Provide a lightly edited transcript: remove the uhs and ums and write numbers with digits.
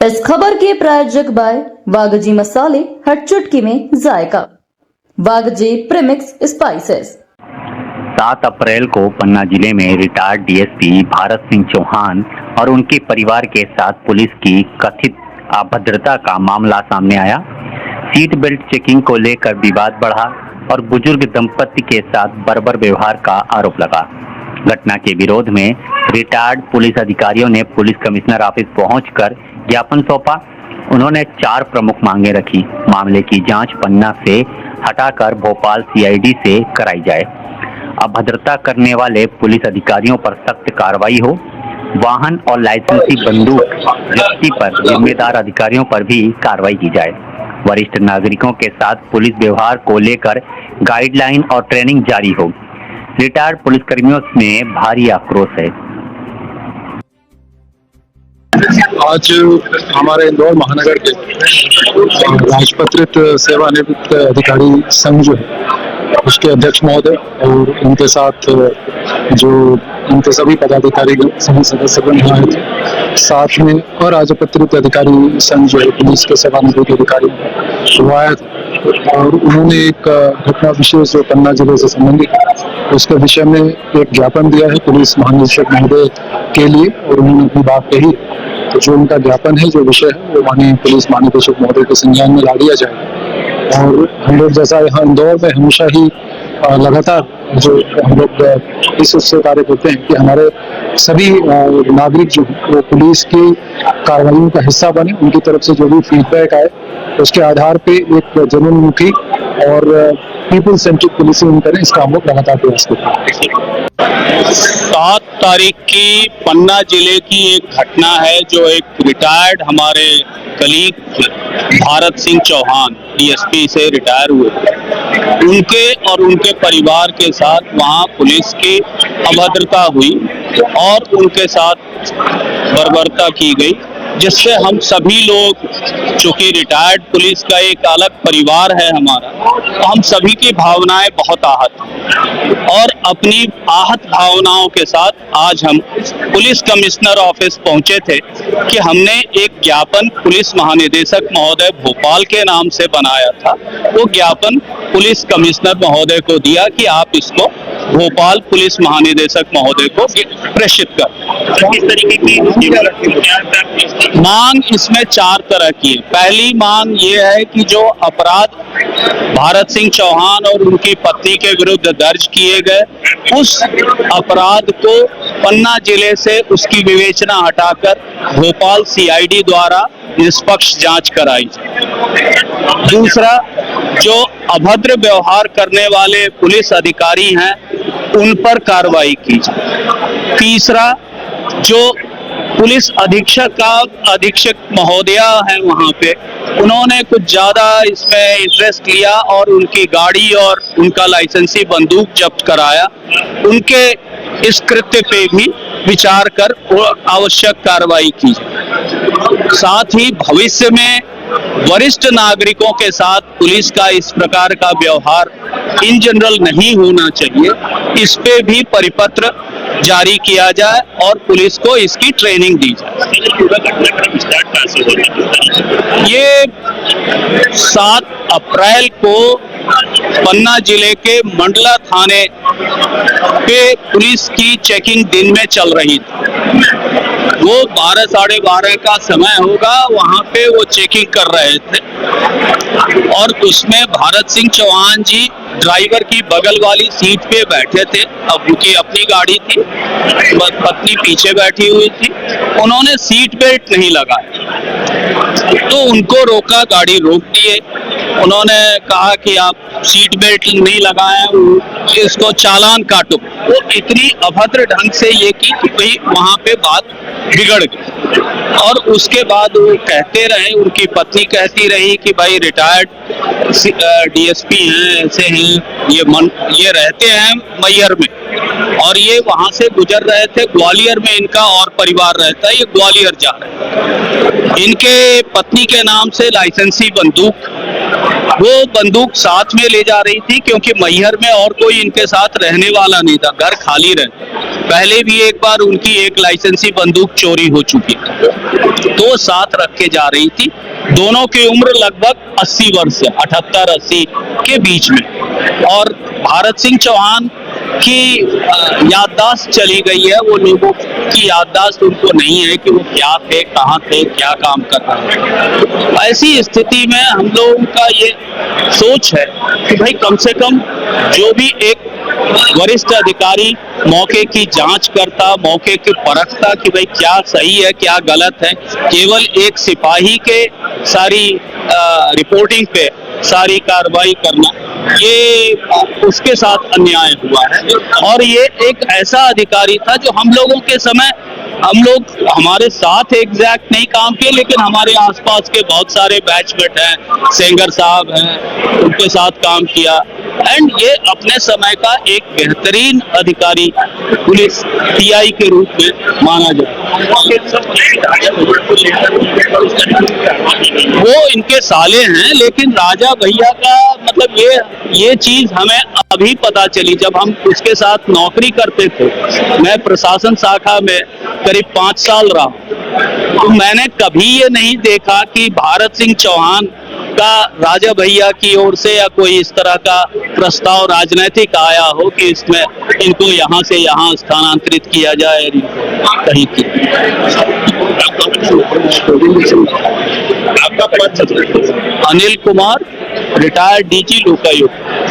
इस खबर के प्रायोजक बाय वागजी मसाले, हर चुटकी में जायका। वागजी प्रीमिक्स स्पाइसेस। 7 अप्रैल को पन्ना जिले में रिटायर्ड डीएसपी भारत सिंह चौहान और उनके परिवार के साथ पुलिस की कथित अभद्रता का मामला सामने आया। सीट बेल्ट चेकिंग को लेकर विवाद बढ़ा और बुजुर्ग दंपति के साथ बर्बर व्यवहार का आरोप लगा। घटना के विरोध में रिटायर्ड पुलिस अधिकारियों ने पुलिस कमिश्नर ऑफिस पहुंचकर ज्ञापन सौंपा। उन्होंने 4 प्रमुख मांगे रखी। मामले की जांच पन्ना से हटाकर भोपाल सीआईडी से कराई जाए। अभद्रता करने वाले पुलिस अधिकारियों पर सख्त कार्रवाई हो। वाहन और लाइसेंसी बंदूक जब्ती पर जिम्मेदार अधिकारियों पर भी कार्रवाई की जाए। वरिष्ठ नागरिकों के साथ पुलिस व्यवहार को लेकर गाइडलाइन और ट्रेनिंग जारी हो। रिटायर्ड पुलिसकर्मियों में भारी आक्रोश है। आज हमारे इंदौर महानगर के राजपत्रित सेवानिवृत्त अधिकारी संघ जो है उसके अध्यक्ष महोदय और उनके साथ जो उनके सभी पदाधिकारी सभी सदस्यगण आए थे, साथ में और राजपत्रित अधिकारी संघ जो है पुलिस के सेवानिवृत्त अधिकारी वो आया था और उन्होंने एक घटना विशेष जो पन्ना जिले से संबंधित उसके विषय में एक ज्ञापन दिया है पुलिस महानिदेशक महोदय के लिए और उन्होंने अपनी बात कही। तो जो उनका ज्ञापन है, जो विषय है, वो माननीय पुलिस महानिदेशक महोदय के संज्ञान में ला दिया जाए। और हम लोग जैसा यहाँ इंदौर में हमेशा ही लगातार जो हम लोग इस उससे कार्य करते हैं कि हमारे सभी नागरिक जो वो पुलिस की कार्रवाइयों का हिस्सा बने, उनकी तरफ से जो भी फीडबैक आए उसके आधार पे एक जनोन्मुखी और पीपल सेंट्रिक पुलिसिंग करें, इसका हम लोग लगातार प्रयास करते हैं। 7 तारीख की पन्ना जिले की एक घटना है जो एक रिटायर्ड हमारे कलीग भारत सिंह चौहान डीएसपी से रिटायर हुए, उनके और उनके परिवार के साथ वहां पुलिस की अभद्रता हुई और उनके साथ बर्बरता की गई, जिससे हम सभी लोग, चूंकि रिटायर्ड पुलिस का एक अलग परिवार है हमारा, तो हम सभी की भावनाएं बहुत आहत हैं। और अपनी आहत भावनाओं के साथ आज हम पुलिस कमिश्नर ऑफिस पहुंचे थे कि हमने एक ज्ञापन पुलिस महानिदेशक महोदय भोपाल के नाम से बनाया था। वो ज्ञापन पुलिस कमिश्नर महोदय को दिया कि आप इसको भोपाल पुलिस महानिदेशक महोदय को प्रेषित कर। किस तरीके की मांग इसमें 4 तरह की है। पहली मांग ये है कि जो अपराध भारत सिंह चौहान और उनकी पत्नी के विरुद्ध दर्ज किए गए, उस अपराध को पन्ना जिले से उसकी विवेचना हटाकर भोपाल सीआईडी द्वारा निष्पक्ष जांच कराई जाए। दूसरा, जो अभद्र व्यवहार करने वाले पुलिस अधिकारी हैं उन पर कार्रवाई की जाए। तीसरा, जो पुलिस अधीक्षक महोदया हैं वहां पे, उन्होंने कुछ ज्यादा इसमें इंटरेस्ट लिया और उनकी गाड़ी और उनका लाइसेंसी बंदूक जब्त कराया, उनके इस कृत्य पे भी विचार कर आवश्यक कार्रवाई की। साथ ही भविष्य में वरिष्ठ नागरिकों के साथ पुलिस का इस प्रकार का व्यवहार इन जनरल नहीं होना चाहिए, इस पे भी परिपत्र जारी किया जाए और पुलिस को इसकी ट्रेनिंग दी जाए। ये 7 अप्रैल को पन्ना जिले के मंडला थाने पे पुलिस की चेकिंग दिन में चल रही थी। वो 12 साढ़े 12 का समय होगा, वहां पे वो चेकिंग कर रहे थे और उसमें भारत सिंह चौहान जी ड्राइवर की बगल वाली सीट पे बैठे थे। अब उनकी अपनी गाड़ी थी, पत्नी पीछे बैठी हुई थी। उन्होंने सीट बेल्ट नहीं लगाया तो उनको रोका, गाड़ी रोक दिए। उन्होंने कहा कि आप सीट बेल्ट नहीं लगाए, इसको चालान काटो। वो इतनी अभद्र ढंग से ये की कि भाई वहां पे बात बिगड़ गई और उसके बाद वो कहते रहे, उनकी पत्नी कहती रही कि भाई रिटायर्ड डीएसपी हैं, ऐसे हैं, ये रहते हैं मैयर में और ये वहां से गुजर रहे थे। ग्वालियर में इनका और परिवार रहता है, ये ग्वालियर जा रहे हैं। इनके पत्नी के नाम से लाइसेंसी बंदूक वो बंदूक साथ में ले जा रही थी, क्योंकि मैहर में और कोई इनके साथ रहने वाला नहीं था, घर खाली रहे। पहले भी एक बार उनकी एक लाइसेंसी बंदूक चोरी हो चुकी थी, तो साथ रख के जा रही थी। दोनों की उम्र लगभग 80 वर्ष है, 78-80 के बीच में। और भारत सिंह चौहान की याददाश्त चली गई है, वो लोगों की याददाश्त उनको नहीं है कि वो क्या थे, कहाँ थे, क्या काम कर रहे हैं। ऐसी स्थिति में हम लोगों का ये सोच है कि भाई कम से कम जो भी एक वरिष्ठ अधिकारी मौके की जांच करता, मौके की परखता कि भाई क्या सही है क्या गलत है, केवल एक सिपाही के सारी रिपोर्टिंग पे सारी कार्रवाई करना, ये उसके साथ अन्याय हुआ है। और ये एक ऐसा अधिकारी था जो हम लोगों के समय, हम लोग हमारे साथ एग्जैक्ट नहीं काम किए, लेकिन हमारे आसपास के बहुत सारे बैचमेट हैं, सेंगर साहब हैं, उनके साथ काम किया। एंड ये अपने समय का एक बेहतरीन अधिकारी पुलिस टीआई के रूप में माना जाता। वो इनके साले हैं, लेकिन राजा भैया का मतलब ये चीज हमें अभी पता चली जब हम उसके साथ नौकरी करते थे। मैं प्रशासन शाखा में करीब 5 साल रहा, तो मैंने कभी ये नहीं देखा कि भारत सिंह चौहान का राजा भैया की ओर से या कोई इस तरह का प्रस्ताव राजनीतिक आया हो कि इसमें इनको यहाँ से यहाँ स्थानांतरित किया जाए, कहीं की। आपका पद? Anil Kumar, retired DG Lokayukta.